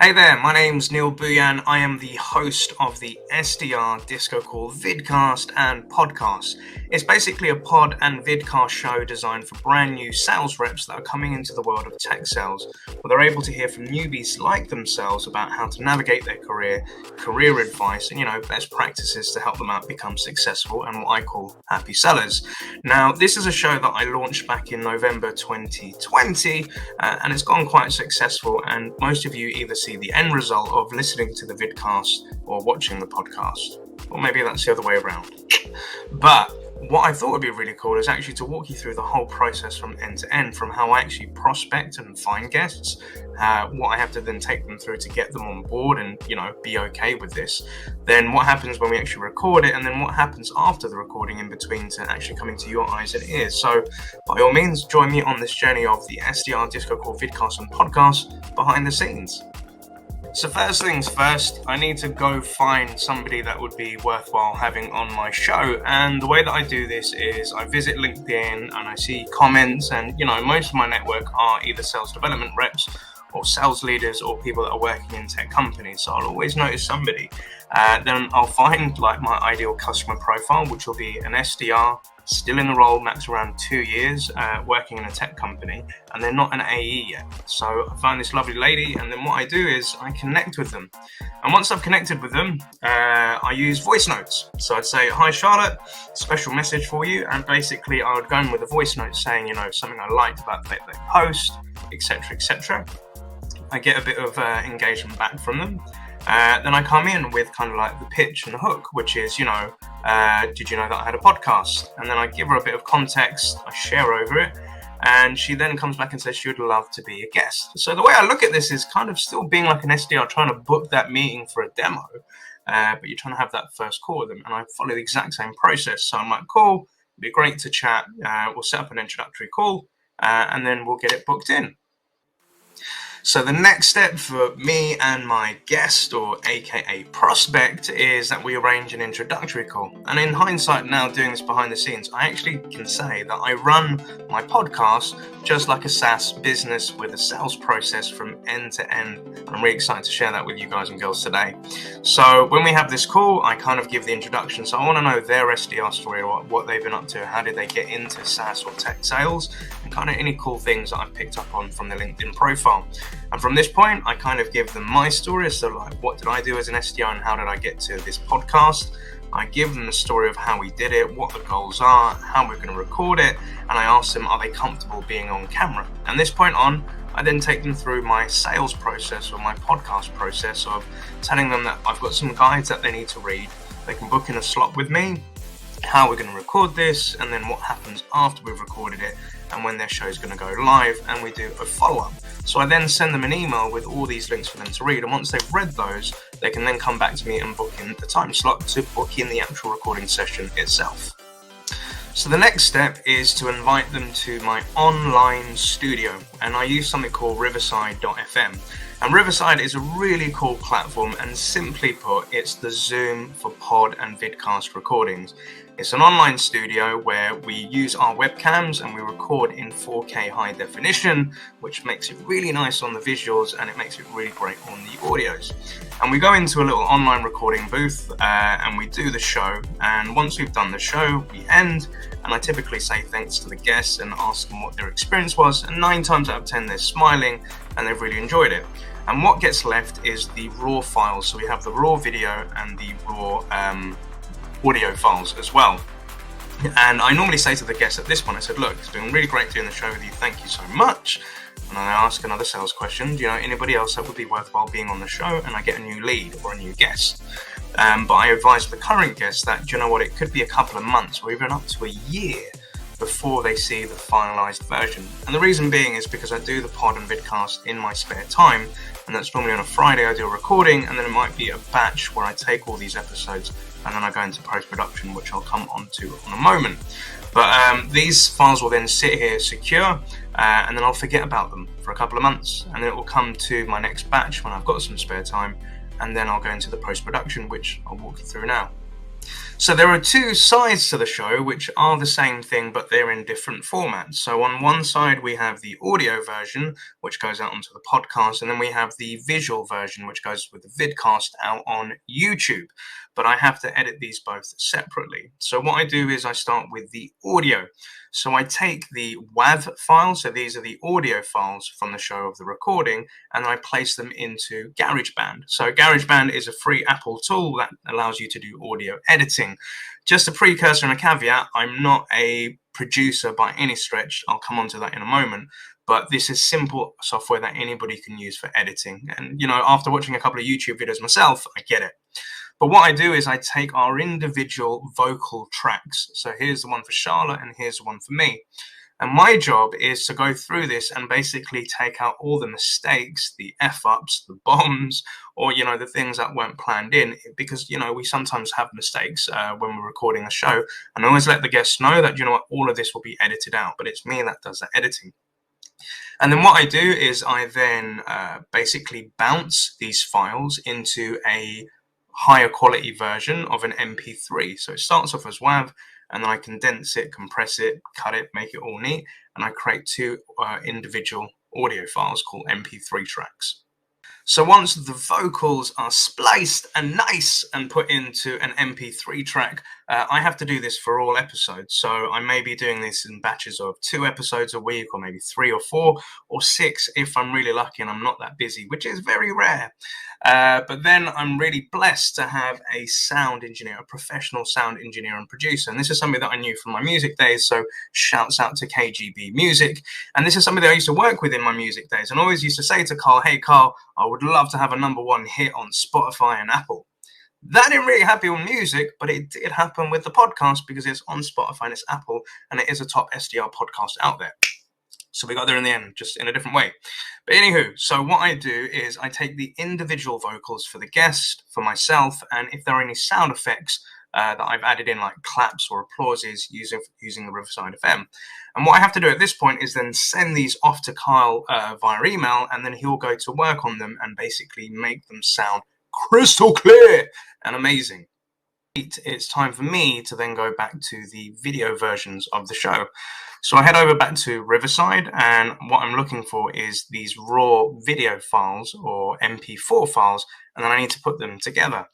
Hey there, my name's Neil Bhuiyan. I am the host of the SDR DiscoCall Vidcast and Podcast. It's basically a pod and vidcast show designed for brand new sales reps that are coming into the world of tech sales, where they're able to hear from newbies like themselves about how to navigate their career advice, and best practices to help them out become successful and what I call happy sellers. Now, this is a show that I launched back in November 2020, and it's gone quite successful, and most of you either see the end result of listening to the vidcast or watching the podcast, or maybe that's the other way around. But what I thought would be really cool is actually to walk you through the whole process from end to end, from how I actually prospect and find guests, what I have to then take them through to get them on board and, be okay with this. Then what happens when we actually record it, and then what happens after the recording in between to actually coming to your eyes and ears. So by all means, join me on this journey of the SDR DiscoCall Vidcast and Podcast behind the scenes. So first things first, I need to go find somebody that would be worthwhile having on my show. And the way that I do this is I visit LinkedIn and I see comments, and most of my network are either sales development reps or sales leaders or people that are working in tech companies. So I'll always notice somebody. Then I'll find my ideal customer profile, which will be an SDR, still in the role, max around 2 years, working in a tech company, and they're not an AE yet. So I find this lovely lady, and then what I do is I connect with them. And once I've connected with them, I use voice notes. So I'd say, "Hi Charlotte, special message for you." And basically I would go in with a voice note saying, something I liked about their post, etc., etc. I get a bit of engagement back from them. Then I come in with kind of like the pitch and the hook, which is, did you know that I had a podcast? And then I give her a bit of context, I share over it, and she then comes back and says she would love to be a guest. So the way I look at this is kind of still being like an SDR trying to book that meeting for a demo, but you're trying to have that first call with them, and I follow the exact same process. So I'm like, cool, it'd be great to chat, we'll set up an introductory call, and then we'll get it booked in. So the next step for me and my guest, or aka prospect, is that we arrange an introductory call. And in hindsight now, doing this behind the scenes, I actually can say that I run my podcast just like a SaaS business with a sales process from end to end. I'm really excited to share that with you guys and girls today. So when we have this call, I kind of give the introduction. So I want to know their SDR story, or what they've been up to, how did they get into SaaS or tech sales, and kind of any cool things that I've picked up on from their LinkedIn profile. And from this point, I kind of give them my story. So what did I do as an SDR and how did I get to this podcast? I give them the story of how we did it, what the goals are, how we're going to record it, and I ask them, are they comfortable being on camera? And this point on, I then take them through my sales process, or my podcast process, of telling them that I've got some guides that they need to read. They can book in a slot with me, how we're going to record this, and then what happens after we've recorded it, and when their show is going to go live, and we do a follow-up. So I then send them an email with all these links for them to read, and once they've read those, they can then come back to me and book in the time slot to book in the actual recording session itself. So the next step is to invite them to my online studio, and I use something called Riverside.fm. And Riverside is a really cool platform, and simply put, it's the Zoom for pod and vidcast recordings. It's an online studio where we use our webcams and we record in 4K high definition, which makes it really nice on the visuals, and it makes it really great on the audios. And we go into a little online recording booth and we do the show. And once we've done the show, we end, and I typically say thanks to the guests and ask them what their experience was. And 9 times out of 10, they're smiling and they've really enjoyed it. And what gets left is the raw files. So we have the raw video and the raw audio files as well. And I normally say to the guests at this point, I said, look, it's been really great doing the show with you. Thank you so much. And I ask another sales question. Do you know anybody else that would be worthwhile being on the show? And I get a new lead or a new guest. But I advise the current guests that, do you know what, it could be a couple of months or even up to a year before they see the finalized version. And the reason being is because I do the pod and vidcast in my spare time, and that's normally on a Friday. I do a recording, and then it might be a batch where I take all these episodes and then I go into post-production, which I'll come on to in a moment. But these files will then sit here secure, and then I'll forget about them for a couple of months, and then it will come to my next batch when I've got some spare time, and then I'll go into the post-production, which I'll walk you through now. So there are two sides to the show which are the same thing, but they're in different formats. So on one side, we have the audio version, which goes out onto the podcast, and then we have the visual version, which goes with the vidcast out on YouTube. But I have to edit these both separately. So what I do is I start with the audio. So I take the WAV files, so these are the audio files from the show of the recording, and I place them into GarageBand. So GarageBand is a free Apple tool that allows you to do audio editing. Just a precursor and a caveat, I'm not a producer by any stretch. I'll come on to that in a moment. But this is simple software that anybody can use for editing. And, after watching a couple of YouTube videos myself, I get it. But what I do is I take our individual vocal tracks. So here's the one for Charlotte and here's the one for me. And my job is to go through this and basically take out all the mistakes, the F-ups, the bombs, or, the things that weren't planned in. Because, we sometimes have mistakes when we're recording a show. And I always let the guests know that, all of this will be edited out. But it's me that does the editing. And then what I do is I then basically bounce these files into a higher quality version of an MP3. So it starts off as WAV, and then I condense it, compress it, cut it, make it all neat, and I create two individual audio files called MP3 tracks. So once the vocals are spliced and nice and put into an MP3 track, I have to do this for all episodes. So I may be doing this in batches of 2 episodes a week, or maybe 3 or 4 or 6 if I'm really lucky and I'm not that busy, which is very rare. But then I'm really blessed to have a sound engineer, a professional sound engineer and producer. And this is something that I knew from my music days. So shouts out to KGB Music. And this is somebody that I used to work with in my music days, and always used to say to Carl, "Hey Carl, I would love to have a #1 hit on Spotify and Apple." That didn't really happen with music, but it did happen with the podcast because it's on Spotify and it's Apple, and it is a top SDR podcast out there. So we got there in the end, just in a different way. But anywho, so what I do is I take the individual vocals for the guest, for myself, and if there are any sound effects that I've added in, like claps or applauses using the Riverside FM. And what I have to do at this point is then send these off to Kyle via email, and then he'll go to work on them and basically make them sound crystal clear and amazing. It's time for me to then go back to the video versions of the show. So I head over back to Riverside, and what I'm looking for is these raw video files or MP4 files, and then I need to put them together.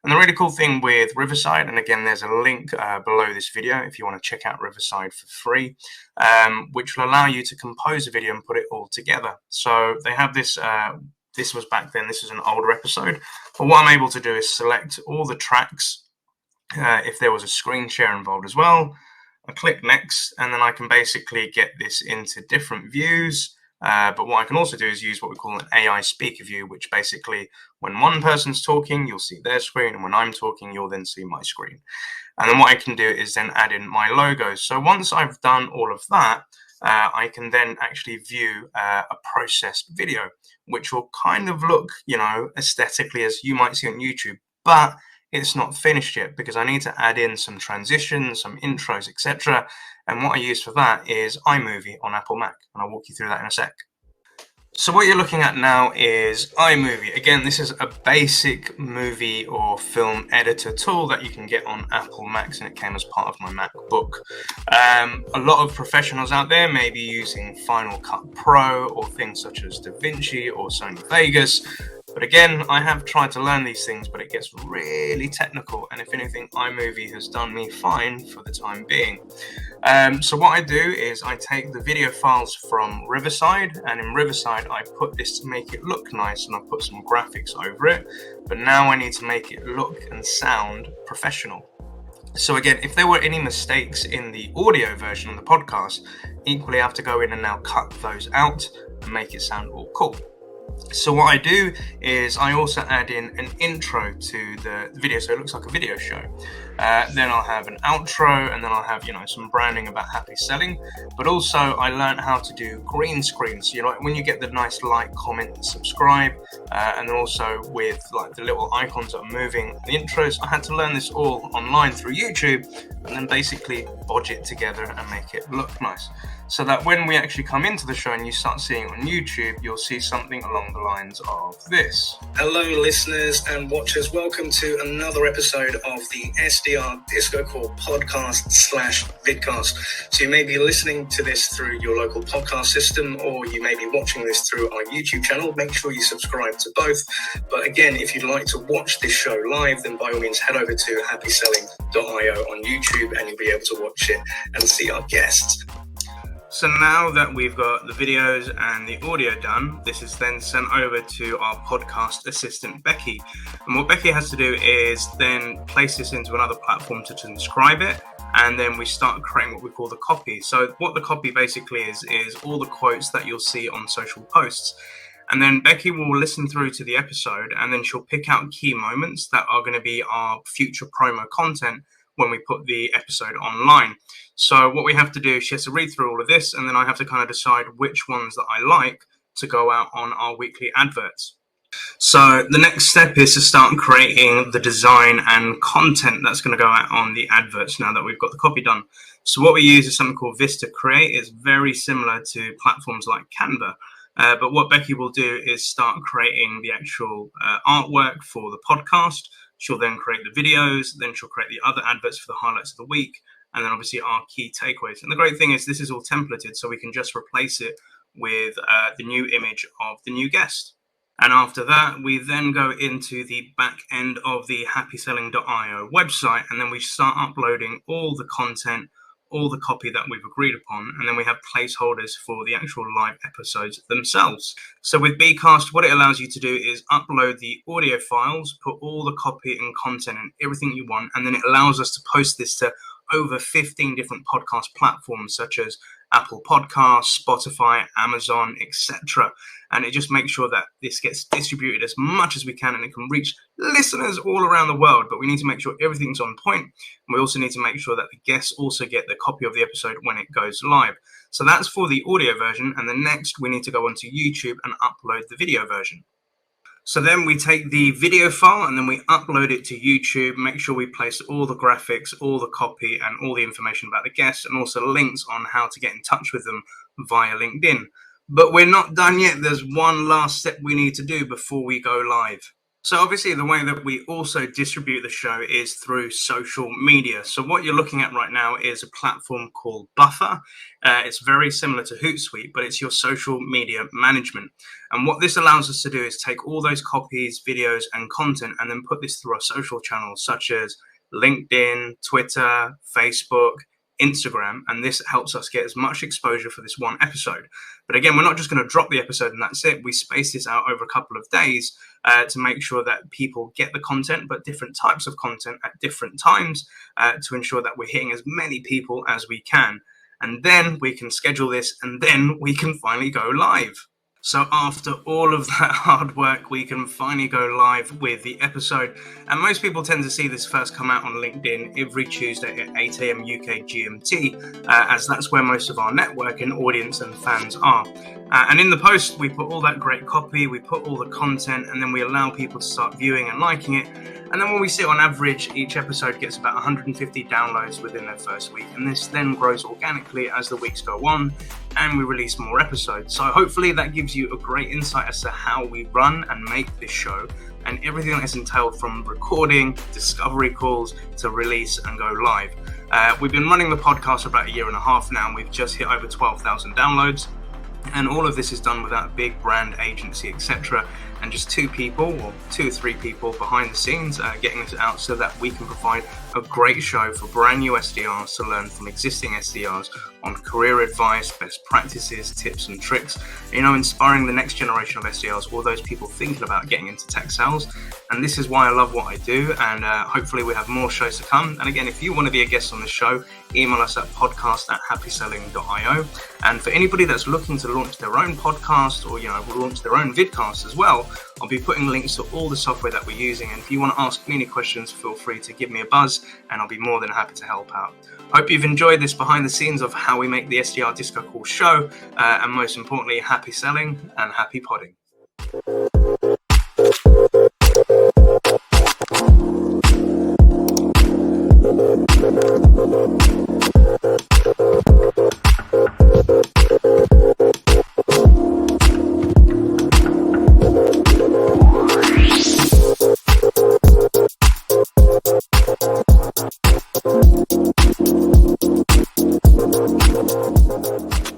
And the really cool thing with Riverside, and again, there's a link below this video if you want to check out Riverside for free, which will allow you to compose a video and put it all together. So they have this, this was back then, this is an older episode, but what I'm able to do is select all the tracks. If there was a screen share involved as well, I click next, and then I can basically get this into different views. But what I can also do is use what we call an AI speaker view, which basically when one person's talking, you'll see their screen, and when I'm talking, you'll then see my screen. And then what I can do is then add in my logos. So once I've done all of that, I can then actually view a processed video, which will kind of look, aesthetically as you might see on YouTube, but it's not finished yet because I need to add in some transitions, some intros, etc. And what I use for that is iMovie on Apple Mac, and I'll walk you through that in a sec. So what you're looking at now is iMovie. Again, this is a basic movie or film editor tool that you can get on Apple Macs, and it came as part of my MacBook. A lot of professionals out there may be using Final Cut Pro or things such as DaVinci or Sony Vegas. But again, I have tried to learn these things, but it gets really technical. And if anything, iMovie has done me fine for the time being. So what I do is I take the video files from Riverside, and in Riverside, I put this to make it look nice, and I put some graphics over it. But now I need to make it look and sound professional. So again, if there were any mistakes in the audio version of the podcast, equally I have to go in and now cut those out and make it sound all cool. So what I do is I also add in an intro to the video, so it looks like a video show. Then I'll have an outro, and then I'll have some branding about HappySelling. But also I learned how to do green screen. So when you get the nice like, comment, and subscribe, and then also with like the little icons that are moving, the intros. I had to learn this all online through YouTube, and then basically bodge it together and make it look nice. So that when we actually come into the show and you start seeing it on YouTube, you'll see something along along the lines of this. Hello listeners and watchers, welcome to another episode of the SDR DiscoCall Podcast / Vidcast. So you may be listening to this through your local podcast system, or you may be watching this through our YouTube channel. Make sure you subscribe to both. But again, if you'd like to watch this show live, then by all means head over to HappySelling.io on YouTube and you'll be able to watch it and see our guests. So now that we've got the videos and the audio done, this is then sent over to our podcast assistant, Becky. And what Becky has to do is then place this into another platform to transcribe it. And then we start creating what we call the copy. So what the copy basically is all the quotes that you'll see on social posts. And then Becky will listen through to the episode, and then she'll pick out key moments that are going to be our future promo content when we put the episode online. So what we have to do, she has to read through all of this, and then I have to kind of decide which ones that I like to go out on our weekly adverts. So the next step is to start creating the design and content that's going to go out on the adverts now that we've got the copy done. So what we use is something called Vista Create. It's very similar to platforms like Canva. But what Becky will do is start creating the actual artwork for the podcast. She'll then create the videos, then she'll create the other adverts for the highlights of the week, and then obviously our key takeaways. And the great thing is this is all templated, so we can just replace it with the new image of the new guest. And after that, we then go into the back end of the HappySelling.io website, and then we start uploading all the content, all the copy that we've agreed upon, and then we have placeholders for the actual live episodes themselves. So with Vidcast, what it allows you to do is upload the audio files, put all the copy and content and everything you want, and then it allows us to post this to over 15 different podcast platforms such as Apple Podcasts, Spotify, Amazon, etc. And it just makes sure that this gets distributed as much as we can, and it can reach listeners all around the world. But we need to make sure everything's on point. We also need to make sure that the guests also get the copy of the episode when it goes live. So that's for the audio version. And then next we need to go onto YouTube and upload the video version. So then we take the video file and then we upload it to YouTube, make sure we place all the graphics, all the copy and all the information about the guests, and also links on how to get in touch with them via LinkedIn. But we're not done yet. There's one last step we need to do before we go live. So obviously the way that we also distribute the show is through social media. So what you're looking at right now is a platform called Buffer. It's very similar to Hootsuite, but it's your social media management. And what this allows us to do is take all those copies, videos, and content, and then put this through our social channels such as LinkedIn, Twitter, Facebook, Instagram, and this helps us get as much exposure for this one episode. But again, we're not just going to drop the episode and that's it. We space this out over a couple of days to make sure that people get the content, but different types of content at different times to ensure that we're hitting as many people as we can. And then we can schedule this, and then we can finally go live. So after all of that hard work, we can finally go live with the episode. And most people tend to see this first come out on LinkedIn every Tuesday at 8 a.m. UK GMT, as that's where most of our networking audience and fans are. And in the post, we put all that great copy, we put all the content, and then we allow people to start viewing and liking it. And then when we see on average, each episode gets about 150 downloads within their first week. And this then grows organically as the weeks go on and we release more episodes. So hopefully that gives you a great insight as to how we run and make this show and everything that's entailed from recording, discovery calls to release and go live. We've been running the podcast for about a year and a half now. We've just hit over 12,000 downloads. And all of this is done without a big brand agency, etc. And just 2 people or 2 or 3 people behind the scenes getting this out so that we can provide a great show for brand new SDRs to learn from existing SDRs on career advice, best practices, tips and tricks, inspiring the next generation of SDRs, all those people thinking about getting into tech sales. And this is why I love what I do, and hopefully we have more shows to come. And again, if you want to be a guest on the show, email us at podcast@happyselling.io. And for anybody that's looking to launch their own podcast or launch their own vidcast as well, I'll be putting links to all the software that we're using. And if you want to ask me any questions, feel free to give me a buzz and I'll be more than happy to help out. Hope you've enjoyed this behind the scenes of how we make the SDR DiscoCall show, and most importantly, happy selling and happy podding. you.